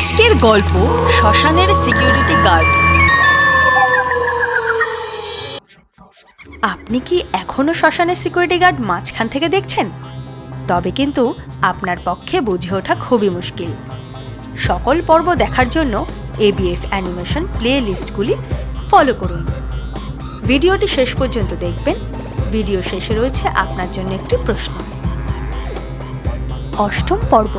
আজকের গল্প শ্মশানের সিকিউরিটি গার্ড। আপনি কি এখনো শ্মশানের সিকিউরিটি গার্ড মাঝখান থেকে দেখছেন? তবে কিন্তু আপনার পক্ষে বুঝে ওঠা খুবই মুশকিল। সকল পর্ব দেখার জন্য ABF অ্যানিমেশন প্লে লিস্টগুলি ফলো করুন। ভিডিওটি শেষ পর্যন্ত দেখবেন। ভিডিও শেষে রয়েছে আপনার জন্য একটি প্রশ্ন। অষ্টম পর্ব।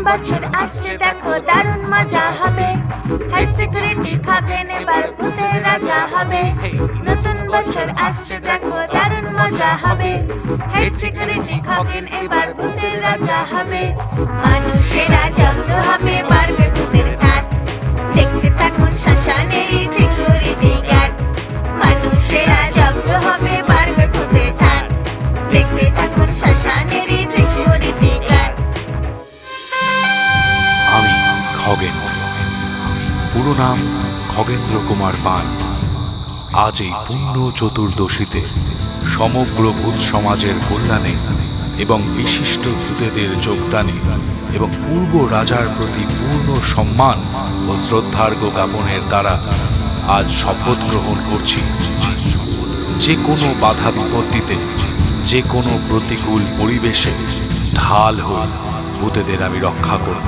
বছর আসছে দেখো দারুণ মজা হবে, হেড সিকিউরিটি খগেন এবার ভূতের রাজা হবে। নতুন বছর আসছে দেখো দারুণ মজা হবে, হেড সিকিউরিটি খগেন এবার ভূতের রাজা হবে। মানুষেরা জব্দ হবে, বাড়বে ভূতের ঠাট, দেখতে থাকুন শ্মশানেরই সিকিউরিটি গার্ড। মানুষেরা জব্দ হবে, বাড়বে ভূতের ঠাট, দেখতে থাকুন শ্মশানেরই সিকিউরিটি গার্ড। আমি খগেন, পুরো নাম খগেন্দ্র কুমার পান। আজ এই পূর্ণ চতুর্দশীতে সমগ্র ভূত সমাজের কল্যাণে এবং বিশিষ্ট ভূতেদের যোগদানে এবং পূর্ব রাজার প্রতি পূর্ণ সম্মান ও শ্রদ্ধার্ঘ্য জ্ঞাপনের দ্বারা আজ শপথ গ্রহণ করছি, যে কোনো বাধা বিপত্তিতে, যে কোনো প্রতিকূল পরিবেশে ঢাল হয়ে ভূতেদের আমি রক্ষা করব।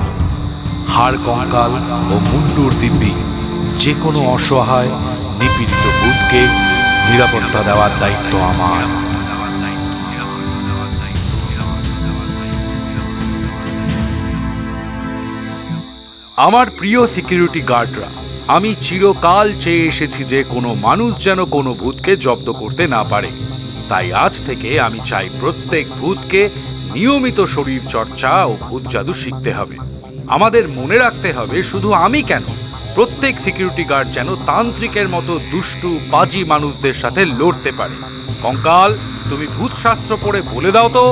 হাড় কঙ্কাল ও মুন্ডুর দিব্যি যে কোনো অসহায় নিপীড়িত ভূতকে নিরাপত্তা দেওয়ার দায়িত্ব আমার। আমার প্রিয় সিকিউরিটি গার্ডরা, আমি চিরকাল চেয়ে এসেছি যে কোনো মানুষ যেন কোনো ভূতকে জব্দ করতে না পারে। তাই আজ থেকে আমি চাই প্রত্যেক ভূতকে নিয়মিত শরীর চর্চা ও ভূত জাদু শিখতে হবে। আমাদের মনে রাখতে হবে, শুধু আমি কেন, প্রত্যেক সিকিউরিটি গার্ড যেন তান্ত্রিকের মতো দুষ্টু পাজি মানুষদের সাথে লড়তে পারে। কঙ্কাল, তুমি ভূত শাস্ত্র পড়ে বলে দাও তো।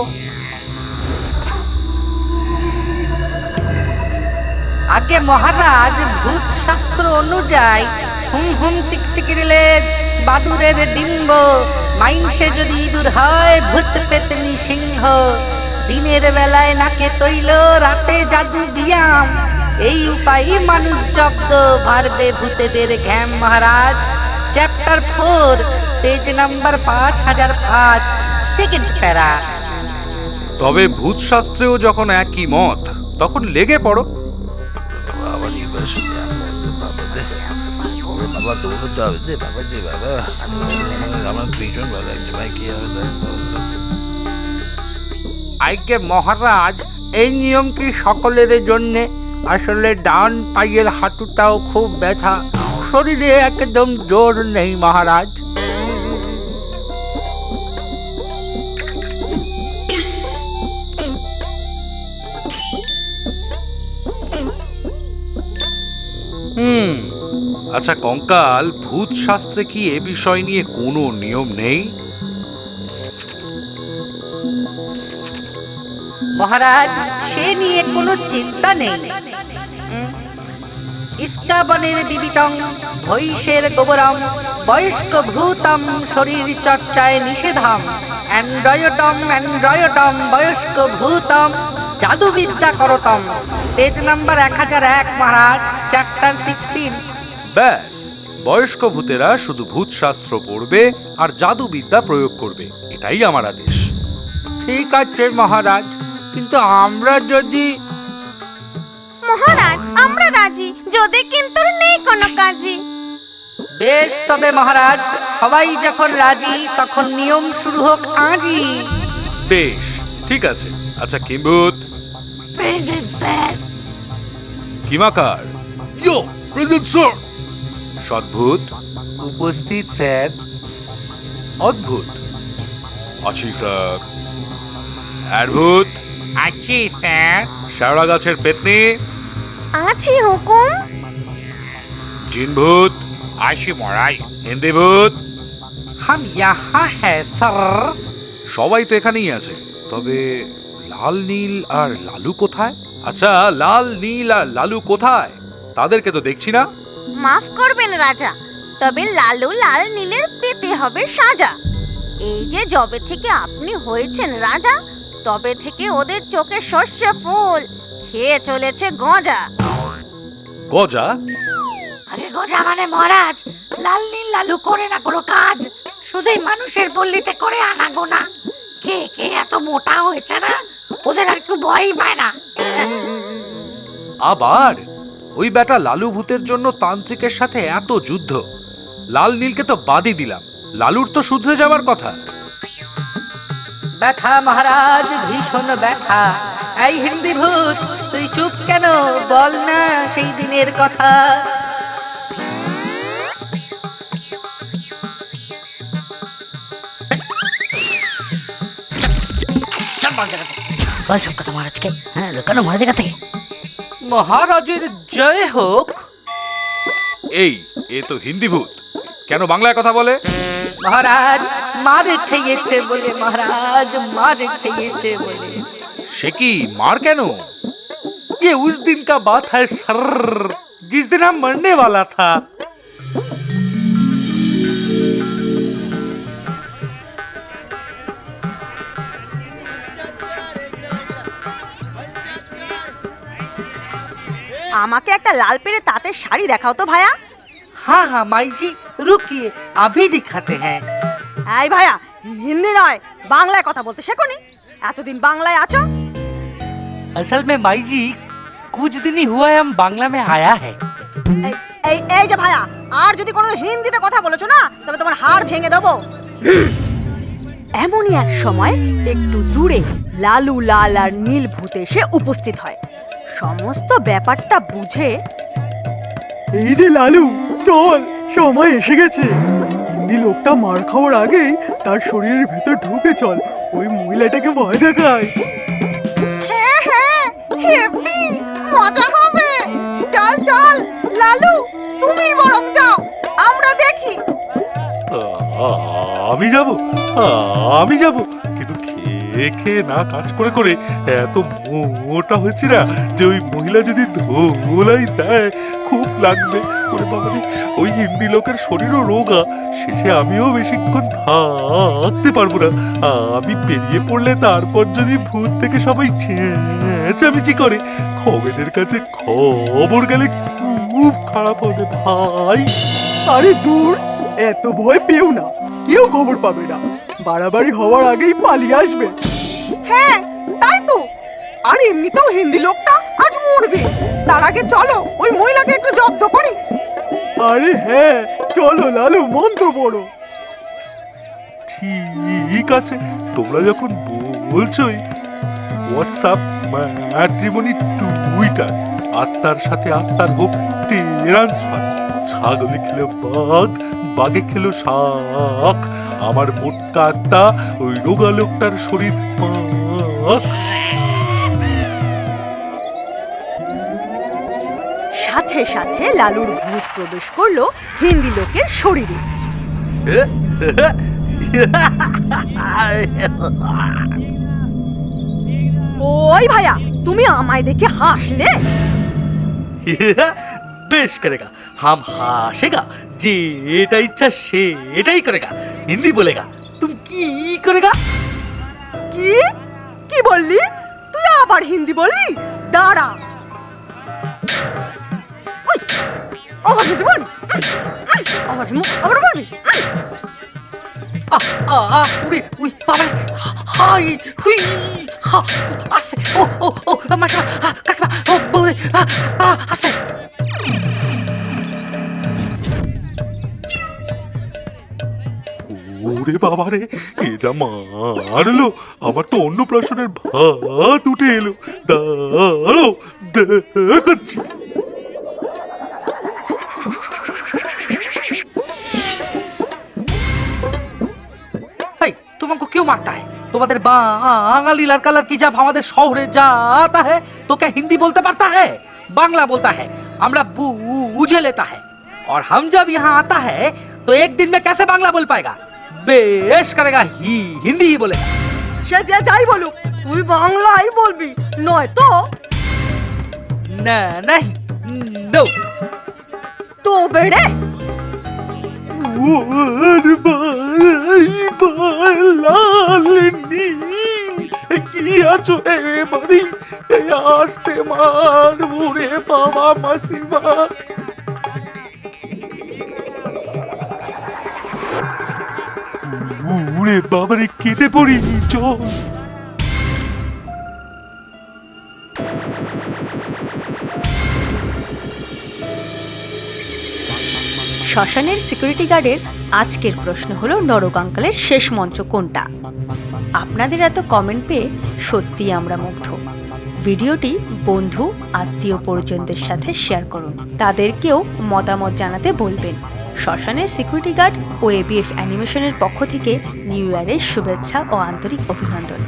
আগে মহারাজ, ভূত শাস্ত্র অনুযায়ী হুম হুম টিকটিকির লেজ, বাদুরের ডিম্ব, মাইনসে যদি ইঁদুর হয় ভূত পেতনি সিংহ, দিনের বেলায় নাকে তৈল, রাতে জাদু ব্যায়াম, এই উপায়ে মানুষ জব্দ, ভারবে ভূতেদের ঘ্যাম। মহারাজ, chapter 4, page number 5005, second para. তবে ভূত শাস্ত্রেও যখন একই মত, তখন লেগে পড়ো। বাবা দৌড়তে হবে যে বাবা, যে বাবা আমার ভীষণ ভালো লাগছে ভাই। কি হবে আইকে মহারাজ, এই নিয়ম কি সকলের জন্য? আসলে ডান পায়ের হাঁটুটাও খুব ব্যথা, শরীরে একদম জোর নেই মহারাজ। আচ্ছা কঙ্কাল, ভূত শাস্ত্রে কি এ বিষয় নিয়ে কোনো নিয়ম নেই? মহারাজ, সে নিয়ে কোনো চিন্তা নেই। ইস্কাবনের বিবিতং ভৈষের গোবরম, বয়স্ক ভূতম শরীর চর্চায় নিষেধাম, অ্যান্ড্রয়েডম বয়স্ক ভূতম জাদুবিদ্যা করতম, পেজ নাম্বার 1001 মহারাজ, চ্যাপ্টার 16। ব্যাস, বয়স্ক ভূতেরা শুধু ভূত শাস্ত্র পড়বে আর জাদুবিদ্যা প্রয়োগ করবে, এটাই আমার আদেশ। ঠিক আছে মহারাজ, কিন্তু আমরা যদি... মহারাজ, আমরা রাজি, যদি কিন্তু নেই কোনো কাজই। বেশ, তবে মহারাজ, সবাই যখন রাজি তখন নিয়ম শুরু হোক আজই। বেশ, ঠিক আছে। আচ্ছা কিম্ভূত? Present sir. কিমাকার? Yo, present sir. সদ্ভূত? উপস্থিত স্যার। অদ্ভুত? আছি স্যার। অ্যাডভূত? আছি স্যার। শ্যাওড়া গাছের পেতনি? আছি হুকুম। জিনভূত? আছি মহারাজ। হিন্দিভূত? হাম ইয়াহা হ্যাঁ স্যার। সবাই তো এখানেই আছে, তবে লাল নীল আর লালু কোথায়? আচ্ছা, লাল নীল আর লালু কোথায়? তাদেরকে তো দেখছি না। মাফ করবেন রাজা, তবে লালু লাল নীলের পেতে হবে সাজা। এই যে যবে থেকে আপনি হয়েছেন রাজা, তবে থেকে ওদের চোখে সর্ষে ফুল খেয়ে চলেছে গজা। গজা? আগে গোজা মানে মহারাজ, লাল নীল লালু করে না কোনো কাজ, শুধুই মানুষের পল্লীতে করে আনাগোনা। কে কে এত মোটা হয়েছে না, ওদের আর কেউ ভয়ই পায় না। আবার ওই বেটা লালু ভূতের জন্য তান্ত্রিকের সাথে এত যুদ্ধ। লাল নীলকে তো বাদই দিলাম, লালুর তো শুধরে যাবার কথা। ব্যথা মহারাজ, ভীষণ ব্যথা। এই হিন্দি ভূত, তুই চুপ কেন? বল না সেই দিনের কথা। বল সব কথা মহারাজকে। হ্যাঁ, লুকানো মহারাজের কাছে। মহারাজের জয় হোক। এই, এ তো হিন্দি ভূত, কেন বাংলায় কথা বলে? মহারাজ মার খেয়েছে বলে, মহারাজ মার খেয়েছে বলে। সে কি, মার কেন? ये उस दिन का बात है सर, जिस दिन हम मरने वाला था। আমাকে একটা লাল পেরে তাঁতের শাড়ি দেখাও তো ভাইয়া। हाँ हाँ माई जी, रुकिए अभी दिखाते हैं। এই ভাইয়া, হিন্দি নয় বাংলায় কথা বলতে শেখোনি? এতদিন বাংলায় আছো। असल में माई जी, कुछ दिन ही हुआ है हम बांग्ला में आया है। এই এই এই যে ভাইয়া, আর যদি কোনো হিন্দিতে কথা বলেছো না, তবে তোমার হাড় ভেঙে দেবো। এমনই এক সময় একটু দূরে লালু লাল আর নীল ভূত এসে উপস্থিত হয়। সমস্ত ব্যাপারটা বুঝে, এই যে লালু, চল, সময় এসে গেছে। হিন্দি লোকটা মার খাওয়ার আগেই তার শরীরের ভেতর ঢুকে চল, ওই মহিলাটাকে ভয় দেখায়। হ্যাঁ হ্যাঁ, হেব্বি মজা হবে। চল চল লালু, তুমি বরং যাও, আমরা দেখি। আমি যাব, আমি যাব, কিন্তু খেয়ে খেয়ে না কাজ করে করে এত মোটা হয়েছি না যে ওই মহিলা যদি ধোলাই দেয় খুব লাগবে। ওরে বাবারে, ওই হিন্দি লোকের শরীরও রোগা, শেষে আমিও বেশিক্ষণ থাকতে পারবো না। আমি বেরিয়ে পড়লে তারপর যদি ভূত থেকে সবাই চেঁচামেচি করে, খগেনের কাছে খবর গেলে খুব খারাপ হবে ভাই। আরে দূর, এত ভয় পেও না, কেউ খবর পাবে না। বাড়াবাড়ি হওয়ার আগেই পালিয়ে আসবে। হ্যাঁ তাই তো, আর এমনিতেও হিন্দি লোকটা আজ মরবে। তার আগে চলো ওই মহিলাকে একটু জব্দ করি। আরে হ্যাঁ, চলো লালু, মন্ত্র পড়ো। ঠিক আছে, তোমরা যখন বলছোই, হোয়াটসঅ্যাপ, ম্যাট্রিমনি, টুইটার, আত্মার সাথে আত্মার হোক ট্রান্সফার। ছাগলে খেলো বাঘ, বাঘে খেলো শাক, আমার মোটকা আত্মা ওই রোগা লোকটার শরীর পাক। সাথে সাথে লালুর ভূত প্রবেশ করলো হিন্দি লোকের শরীরে। ওই ভাইয়া, তুমি আমায় দেখে হাসলে। बेश करेगा, हम हासेगा, जेटा इच्छा सेटाई करेगा। हिंदी बोलेगा, तुम की करेगा? কি কি বললি তুই? আবার হিন্দি বললি? দাঁড়া, ওই, আবার হিন্দি বলবি? আবার বলবি? উড়ি উড়ি বাবা, হাই হুই হা আসে। ও ও ও মাশা কাকমা, ও বলে আসে। ওরে বাবারে, এ যা মারলো, আমার তো অন্নপ্রাশনের ভাত উঠে এলো। দাঁড়ো, দেখাচ্ছি। तुमको क्यों मारता है? तुम्हारे बांगाली लड़का लड़की जब हमारे शहरे जाता है तो क्या हिंदी बोलते पड़ता है? बांग्ला बोलता है, हमरा बुझे लेता है। और हम जब यहाँ आता है तो एक दिन में कैसे बांग्ला बोल पाएगा? बेश करेगा हिंदी ही बोलेगा। সে যে যাই বলুক, তুই বাংলাই বলবি, নয় তো না নাই নো তো বেড়ে ওর ভাই ভাই লাল নীল কি আছো এবারে আসতে মার ওরে বাবা মাসিমা ওরে বাবারে কেটে পড়ি চল শ্মশানের সিকিউরিটি গার্ডের আজকের প্রশ্ন হলো নরকাঙ্কালের শেষ মন্ত্র কোনটা? আপনাদের এত কমেন্ট পেয়ে সত্যিই আমরা মুগ্ধ। ভিডিওটি বন্ধু আত্মীয় পরিজনদের সাথে শেয়ার করুন, তাদেরকেও মতামত জানাতে বলবেন। শ্মশানের সিকিউরিটি গার্ড ও এবিএফ অ্যানিমেশনের পক্ষ থেকে নিউ ইয়ারের শুভেচ্ছা ও আন্তরিক অভিনন্দন।